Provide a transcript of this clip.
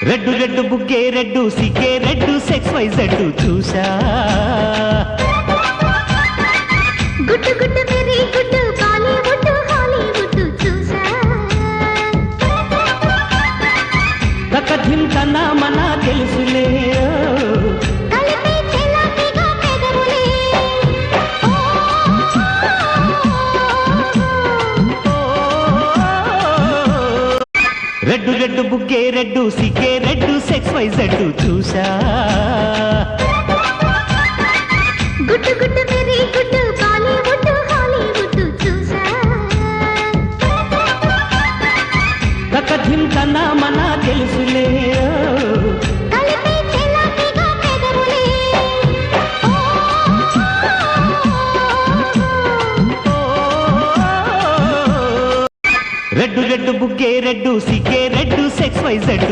red red బుగ్గే red సిగ్గే red X Y Z చూసా గుట్టు గుట్టు వెరీ గుట్టు బాలీవుడ్ హాలీవుడ్ చూసా తకధిం కన్నా మన తెలుసులే కలిపి చెలాకిగా పెదవులే రెడ్డు రెడ్డు బుగ్గే రెడ్డు సిగ్గే రెడ్డు సెక్స్ వై జెడ్ చూసా గుట్టు గుట్టు వెరీ గుట్టు బాలీవుడ్ హాలీవుడ్ చూసా తకధిం కన్నా మన తెలుసులే కలిపి చెలాకిగా పెదవులే రెడ్డు రెడ్డు బుగ్గే రెడ్డు సిగ్గే రెడ్డు సెక్స్ వై జెడ్